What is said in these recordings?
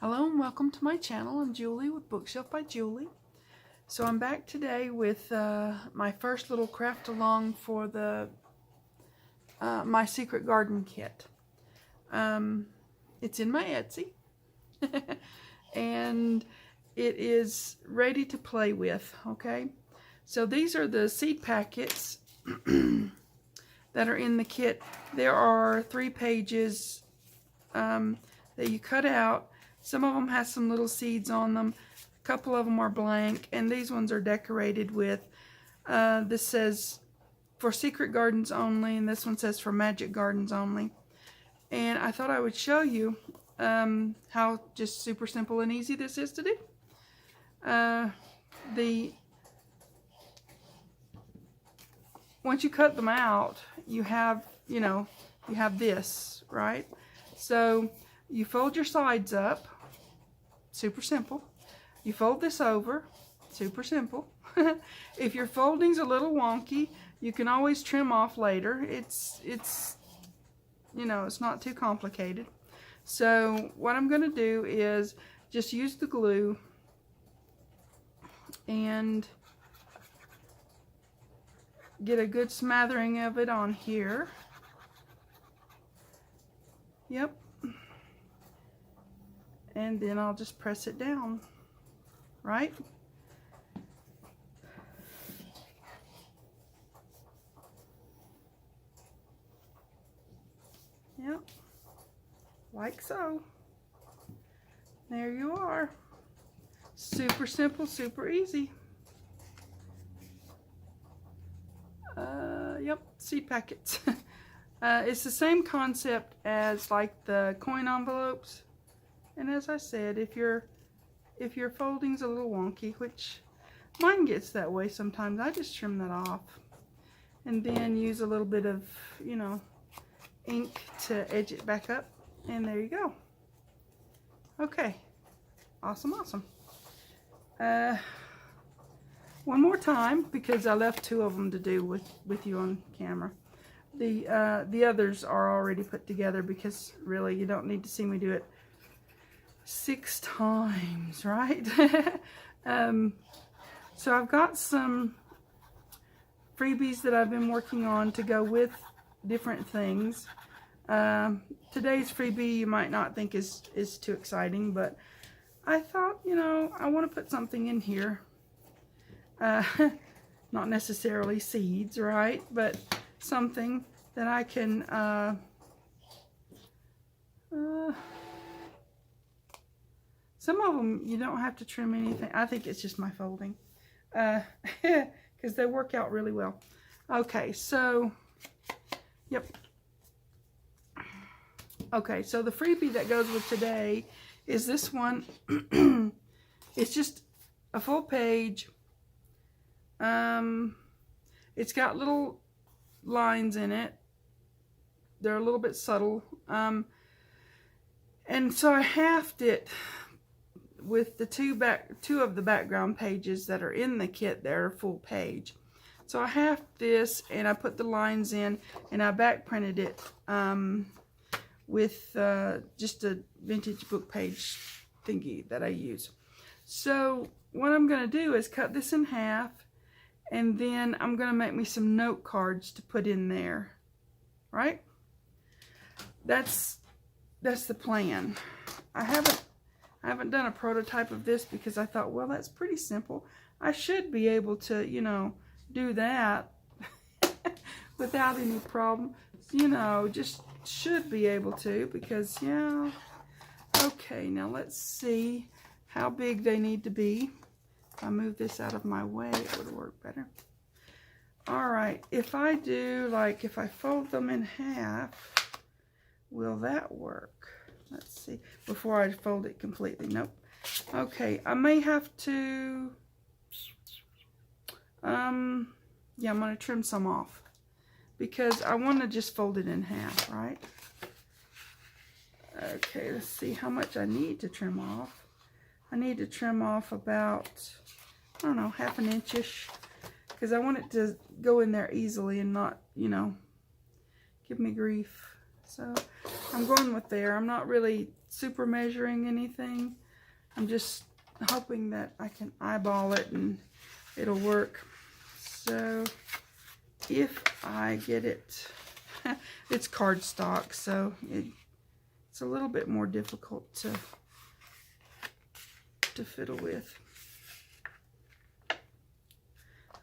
Hello and welcome to my channel. I'm Julie with Bookshelf by Julie. So I'm back today with my first little craft along for the my secret garden kit. It's in my Etsy and it is ready to play with. Okay, so these are the seed packets that are in the kit. There are 3 pages that you cut out. Some of them have some little seeds on them. A couple of them are blank, and these ones are decorated with, this says for secret gardens only, and this one says for magic gardens only. And I thought I would show you how just super simple and easy this is to do. Once you cut them out, you have, you have this, right? So you fold your sides up, super simple. You fold this over, super simple. If your folding's a little wonky, you can always trim off later. It's not too complicated. So what I'm going to do is just use the glue and get a good smattering of it on here. Yep. And then I'll just press it down, right? Yep, like so. There you are. Super simple, super easy. Yep, seed packets. It's the same concept as like the coin envelopes. And as I said, if your folding's a little wonky, which mine gets that way sometimes, I just trim that off. And then use a little bit of, ink to edge it back up. And there you go. Okay. Awesome, awesome. One more time, because I left 2 of them to do with you on camera. The others are already put together because really you don't need to see me do it 6 times, right? So I've got some freebies that I've been working on to go with different things. Today's freebie you might not think is too exciting, but I thought, I want to put something in here. Not necessarily seeds, right? But something that I can some of them you don't have to trim anything. I think it's just my folding, because they work out really well. Okay, so yep. Okay, so the freebie that goes with today is this one. It's just a full page. It's got little lines in it. They're a little bit subtle. And so I halved it with the two of the background pages that are in the kit. They're a full page. So I halved this and I put the lines in and I back printed it with just a vintage book page thingy that I use. So what I'm going to do is cut this in half, and then I'm going to make me some note cards to put in there, right? That's the plan. I haven't done a prototype of this because I thought, well, that's pretty simple. I should be able to, do that without any problem. Just should be able to, because, yeah. Okay, now let's see how big they need to be. If I move this out of my way, it would work better. Alright, if I do, if I fold them in half, will that work? Let's see, before I fold it completely. Nope. Okay, I may have to, yeah, I'm going to trim some off, because I want to just fold it in half, right? Okay, let's see how much I need to trim off. I need to trim off about, I don't know, 1/2 inch-ish, because I want it to go in there easily and not, give me grief. So I'm going with there. I'm not really super measuring anything. I'm just hoping that I can eyeball it and it'll work. So if I get it, it's cardstock, so it's a little bit more difficult to fiddle with.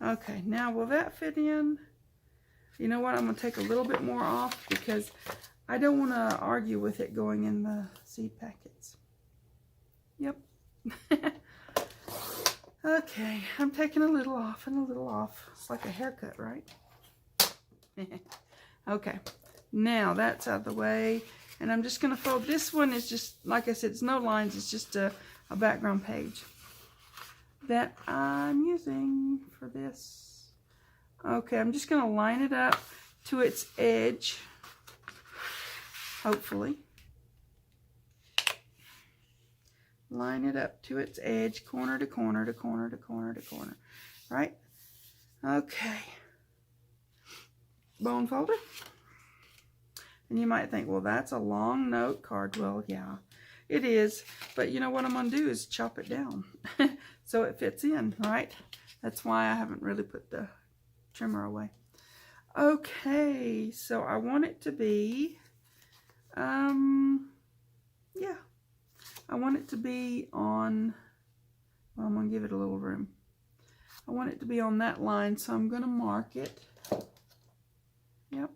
Okay, now will that fit in? You know what, I'm going to take a little bit more off because I don't want to argue with it going in the seed packets. Yep. Okay, I'm taking a little off and a little off. It's like a haircut, right? Okay, now that's out of the way. And I'm just going to fold. This one is just, like I said, it's no lines. It's just a background page that I'm using for this. Okay, I'm just going to line it up to its edge, hopefully. Line it up to its edge, corner to corner to corner to corner to corner, right? Okay. Bone folder. And you might think, well, that's a long note card. Well, yeah, it is. But you know what I'm going to do is chop it down so it fits in, right? That's why I haven't really put the trimmer away. Okay, so I want it to be, yeah, I want it to be on, well, I'm going to give it a little room. I want it to be on that line, so I'm going to mark it. Yep.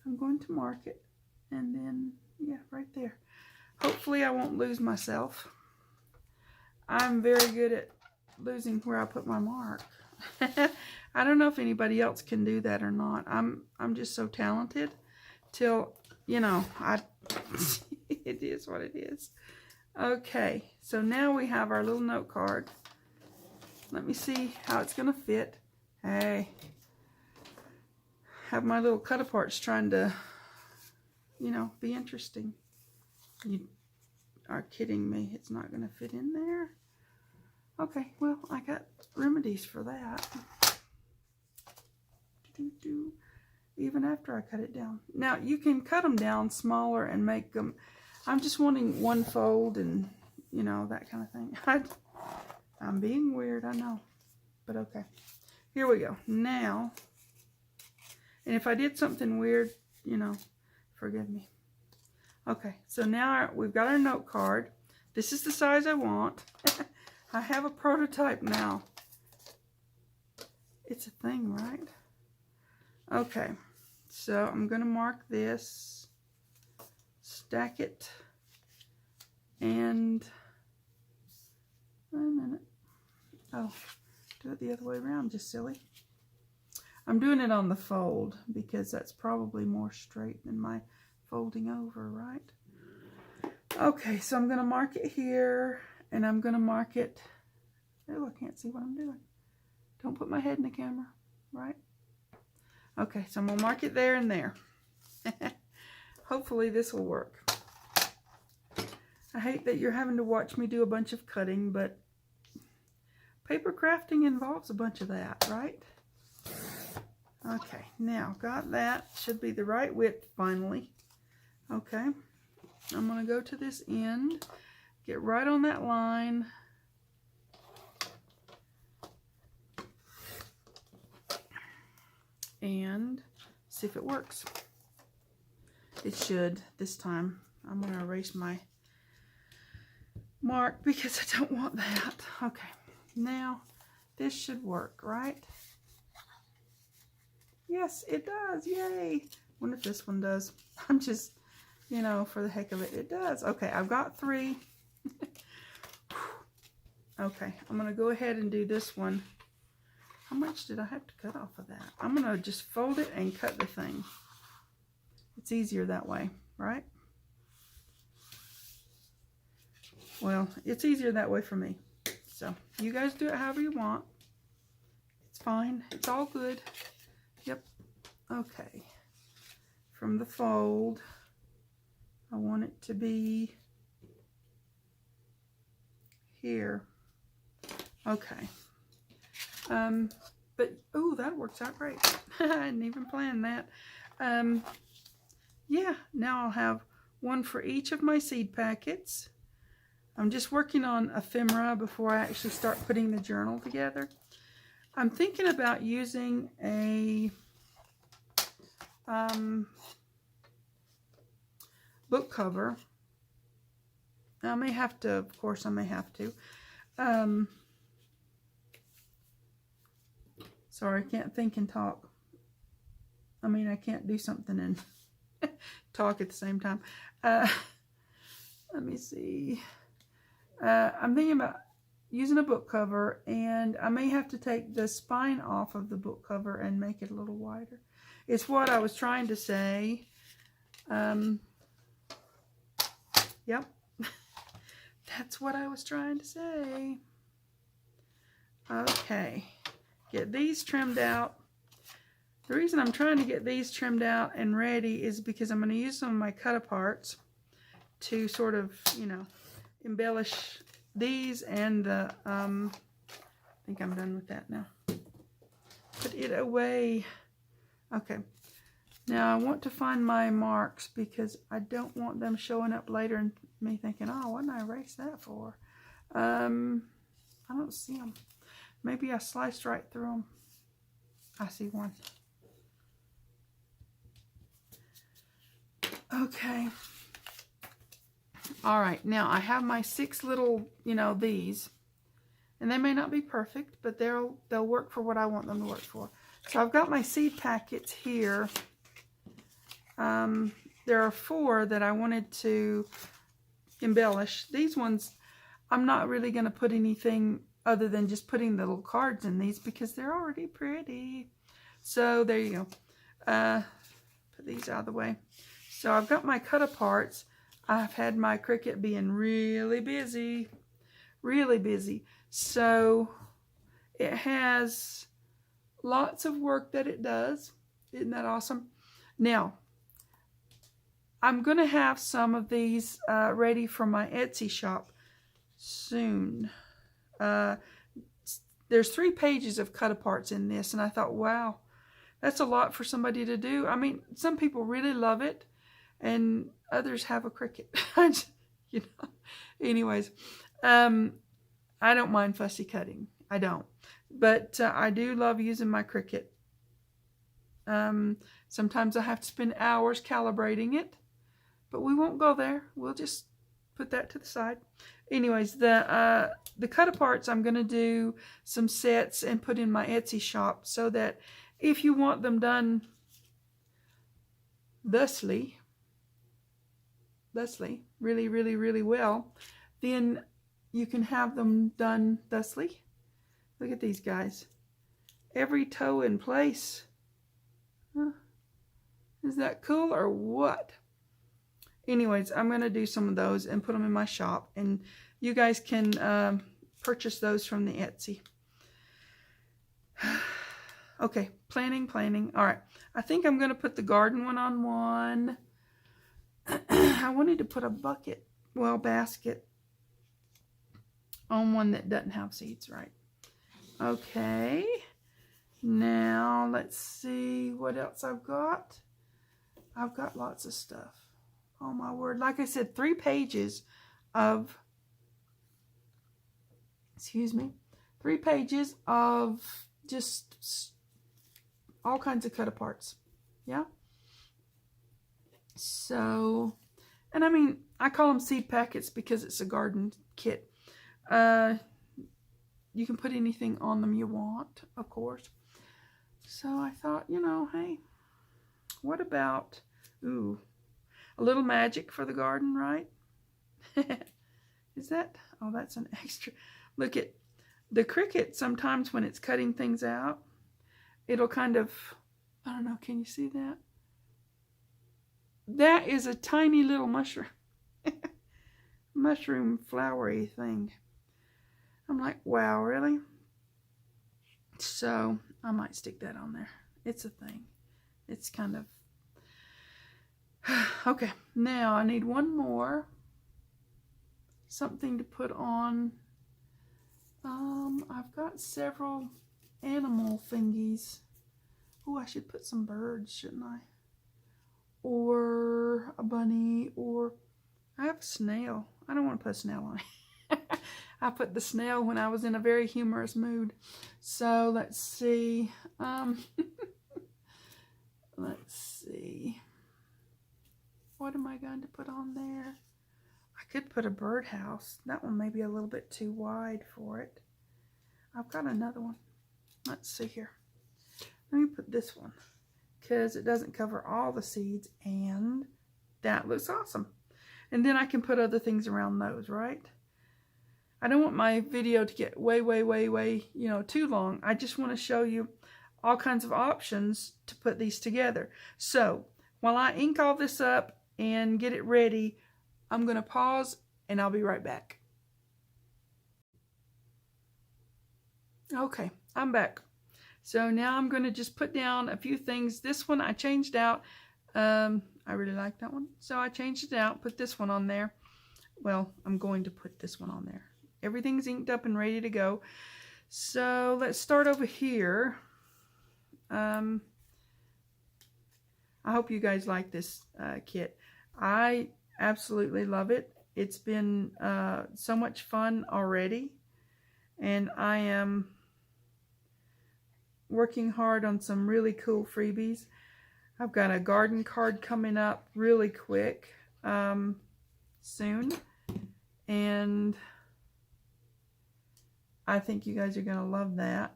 I'm going to mark it, and then, yeah, right there. Hopefully I won't lose myself. I'm very good at losing where I put my mark. I don't know if anybody else can do that or not. I'm just so talented till, you know, it is what it is. Okay, so now we have our little note card. Let me see how it's going to fit. Hey. Have my little cut aparts trying to, you know, be interesting. You are kidding me. It's not going to fit in there. Okay, well, I got remedies for that. Even after I cut it down. Now, you can cut them down smaller and make them, I'm just wanting one fold and, you know, that kind of thing. I'm being weird, I know. But okay. Here we go. Now, and if I did something weird, you know, forgive me. Okay, so now we've got our note card. This is the size I want. I have a prototype now. It's a thing, right? Okay, so I'm going to mark this, stack it, and, wait a minute. Oh, do it the other way around, just silly. I'm doing it on the fold because that's probably more straight than my folding over, right? Okay, so I'm going to mark it here, and I'm going to mark it, oh, I can't see what I'm doing. Don't put my head in the camera, right? Okay, so I'm going to mark it there and there. Hopefully this will work. I hate that you're having to watch me do a bunch of cutting, but paper crafting involves a bunch of that, right? Okay, now got that. Should be the right width finally. Okay, I'm going to go to this end, get right on that line. And see if it works. It should this time. I'm going to erase my mark because I don't want that. Okay, now this should work, right? Yes, it does. Yay. Wonder if this one does. I'm just, you know, for the heck of it, it does. Okay, I've got 3. Okay, I'm going to go ahead and do this one. How much did I have to cut off of that? I'm going to just fold it and cut the thing. It's easier that way, right? Well, it's easier that way for me. So, you guys do it however you want. It's fine. It's all good. Yep. Okay. From the fold, I want it to be here. Okay. But, oh, that works out great. I didn't even plan that. yeah, now I'll have one for each of my seed packets. I'm just working on ephemera before I actually start putting the journal together. I'm thinking about using a book cover. I may have to, of course I may have to. Sorry, I can't think and talk. I mean, I can't do something and talk at the same time. Let me see. I'm thinking about using a book cover, and I may have to take the spine off of the book cover and make it a little wider. It's what I was trying to say. Yep. That's what I was trying to say. Okay. Get these trimmed out. The reason I'm trying to get these trimmed out and ready is because I'm going to use some of my cut-aparts to sort of, you know, embellish these and the, I think I'm done with that now. Put it away. Okay. Now I want to find my marks because I don't want them showing up later and me thinking, oh, what did I erase that for? I don't see them. Maybe I sliced right through them. I see one. Okay. All right. Now I have my 6 little, you know, these. And they may not be perfect, but they'll work for what I want them to work for. So I've got my seed packets here. There are 4 that I wanted to embellish. These ones, I'm not really going to put anything other than just putting the little cards in these because they're already pretty. So there you go. Put these out of the way. So I've got my cut-aparts. I've had my Cricut being really busy. Really busy. So it has lots of work that it does. Isn't that awesome? Now, I'm going to have some of these ready for my Etsy shop soon. There's 3 pages of cut-aparts in this, and I thought, wow, that's a lot for somebody to do. I mean, some people really love it, and others have a Cricut. You know. Anyways, I don't mind fussy cutting. I don't. But I do love using my Cricut. Sometimes I have to spend hours calibrating it, but we won't go there. We'll just put that to the side. Anyways, the cut-aparts, I'm going to do some sets and put in my Etsy shop so that if you want them done thusly, really, really, really well, then you can have them done thusly. Look at these guys. Every toe in place. Huh. Is that cool or what? Anyways, I'm going to do some of those and put them in my shop. And you guys can purchase those from the Etsy. Okay, planning. All right. I think I'm going to put the garden one on one. I wanted to put a basket on one that doesn't have seeds, right? Okay. Now, let's see what else I've got. I've got lots of stuff. Oh, my word. Like I said, 3 pages of, 3 pages of just all kinds of cut-aparts. Yeah? So, and I mean, I call them seed packets because it's a garden kit. You can put anything on them you want, of course. So I thought, you know, hey, what about, ooh, a little magic for the garden, right? Is that, oh, that's an extra. Look at the Cricut. Sometimes when it's cutting things out, it'll kind of, I don't know, can you see that? That is a tiny little mushroom. Mushroom flowery thing. I'm like, wow, really? So I might stick that on there. It's a thing. It's kind of okay. Now I need one more, something to put on. I've got several animal thingies. Oh, I should put some birds, shouldn't I? or a bunny, or I have a snail. I don't want to put a snail on it. I put the snail when I was in a very humorous mood. So let's see. Let's see. What am I going to put on there? I could put a birdhouse. That one may be a little bit too wide for it. I've got another one. Let's see here. Let me put this one because it doesn't cover all the seeds, and that looks awesome. And then I can put other things around those, right? I don't want my video to get way, too long. I just want to show you all kinds of options to put these together. So while I ink all this up and get it ready, I'm going to pause and I'll be right back. Okay, I'm back. So now I'm going to just put down a few things. This one I changed out. I really like that one. So I changed it out, put this one on there. Well, I'm going to put this one on there. Everything's inked up and ready to go. So let's start over here. I hope you guys like this kit. I absolutely love it. It's been so much fun already. And I am working hard on some really cool freebies. I've got a garden card coming up really quick soon. And I think you guys are going to love that.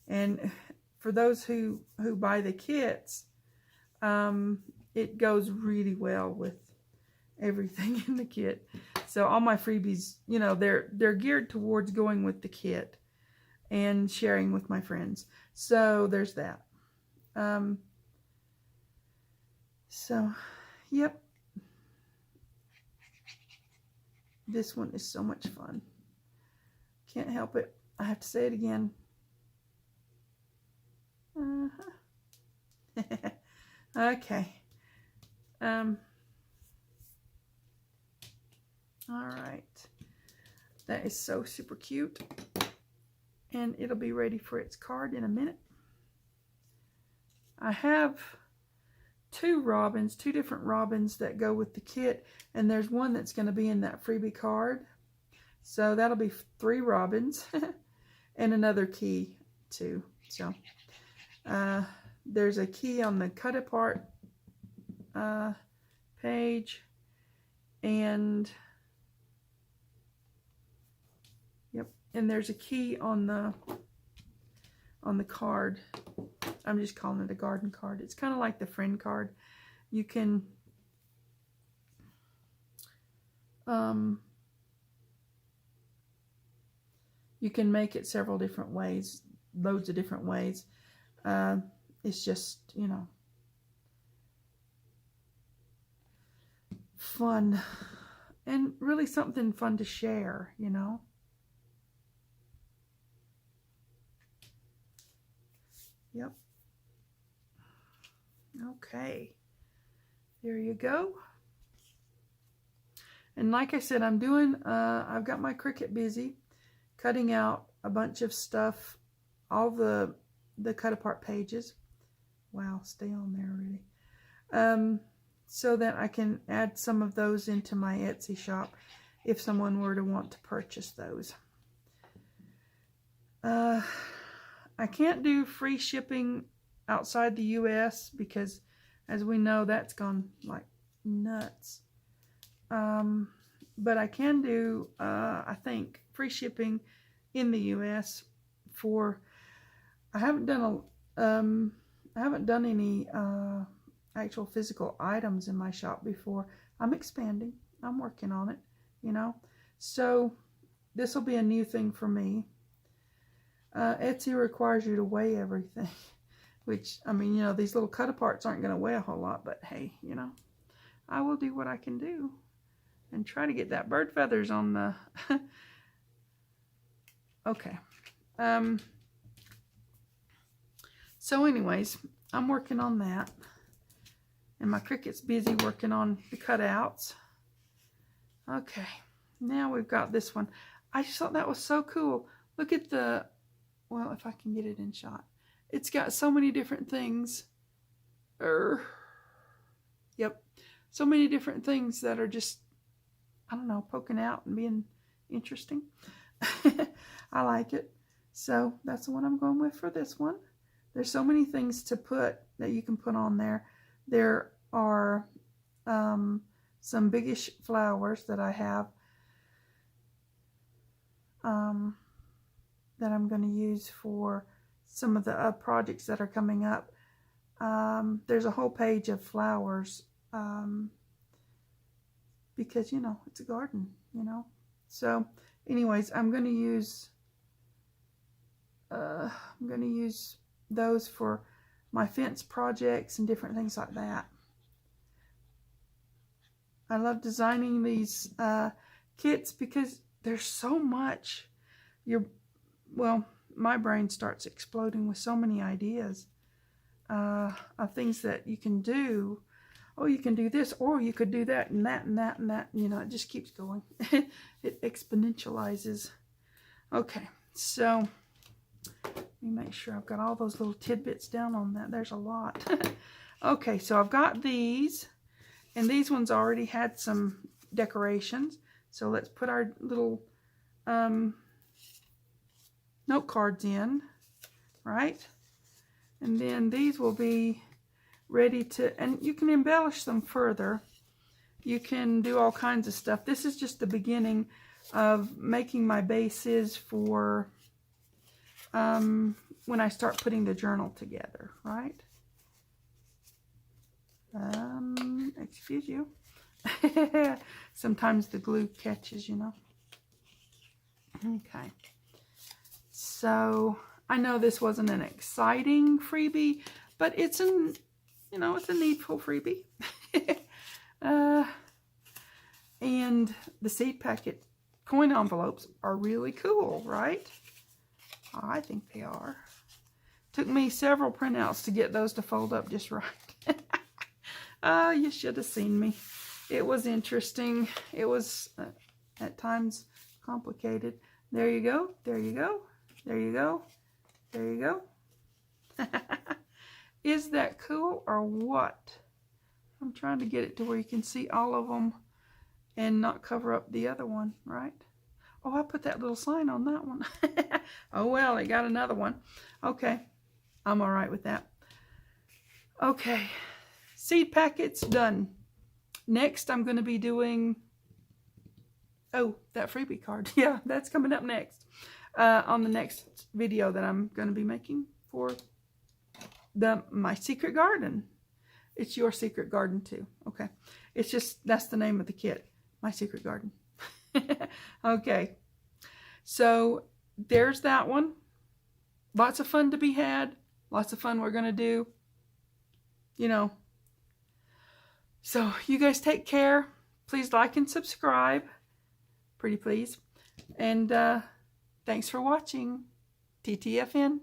And for those who buy the kits, it goes really well with everything in the kit. So all my freebies, you know, they're geared towards going with the kit and sharing with my friends. So there's that. So, yep. This one is so much fun. Can't help it. I have to say it again. Okay. All right. That is so super cute. And it'll be ready for its card in a minute. I have two different robins that go with the kit. And there's one that's going to be in that freebie card. So that'll be 3 robins and another key too. So there's a key on the cut apart page, and yep, and there's a key on the card. I'm just calling it a garden card. It's kind of like the friend card. You can make it several different ways, loads of different ways. It's just, you know, fun and really something fun to share, you know. Yep. Okay. There you go. And like I said, I've got my Cricut busy cutting out a bunch of stuff, all the cut apart pages. Wow, stay on there already. So that I can add some of those into my Etsy shop if someone were to want to purchase those. I can't do free shipping outside the US because, as we know, that's gone like nuts. But I can do, I think, free shipping in the US for. I haven't done any actual physical items in my shop before. I'm expanding. I'm working on it, you know. So this will be a new thing for me. Etsy requires you to weigh everything, which, I mean, you know, these little cut aparts aren't going to weigh a whole lot, but hey, you know, I will do what I can do and try to get that bird feathers on the okay. So anyways, I'm working on that, and my Cricut's busy working on the cutouts. Okay, now we've got this one. I just thought that was so cool. Look at the, well, if I can get it in shot. It's got so many different things. Yep. So many different things that are just, I don't know, poking out and being interesting. I like it. So that's the one I'm going with for this one. There's so many things to put that you can put on there. There are some biggish flowers that I have that I'm going to use for some of the projects that are coming up. There's a whole page of flowers because, you know, it's a garden, you know. So anyways, I'm going to use those for my fence projects and different things like that. I love designing these kits because there's so much. Well, my brain starts exploding with so many ideas of things that you can do. Oh, you can do this, or you could do that and that and that and that. You know, it just keeps going. It exponentializes. Okay, so let me make sure I've got all those little tidbits down on that. There's a lot. Okay, so I've got these, and these ones already had some decorations. So let's put our little note cards in, right? And then these will be ready to, and you can embellish them further. You can do all kinds of stuff. This is just the beginning of making my bases for when I start putting the journal together, right? Excuse you. Sometimes the glue catches, you know. Okay. So I know this wasn't an exciting freebie, but it's an, you know, it's a needful freebie. And the seed packet coin envelopes are really cool, right? I think they are. Took me several printouts to get those to fold up just right. You should have seen me. It was interesting. It was at times complicated. There you go. There you go. There you go. There you go. Is that cool or what? I'm trying to get it to where you can see all of them and not cover up the other one, right? Oh, I put that little sign on that one. Oh, well, it got another one. Okay, I'm all right with that. Okay, seed packets done. Next, I'm going to be doing, oh, that freebie card. Yeah, that's coming up next on the next video that I'm going to be making for my secret garden. It's your secret garden too. Okay, it's just, that's the name of the kit, my secret garden. Okay, so there's that one. Lots of fun to be had. Lots of fun we're going to do. You know. So you guys take care. Please like and subscribe. Pretty please. And thanks for watching. TTFN.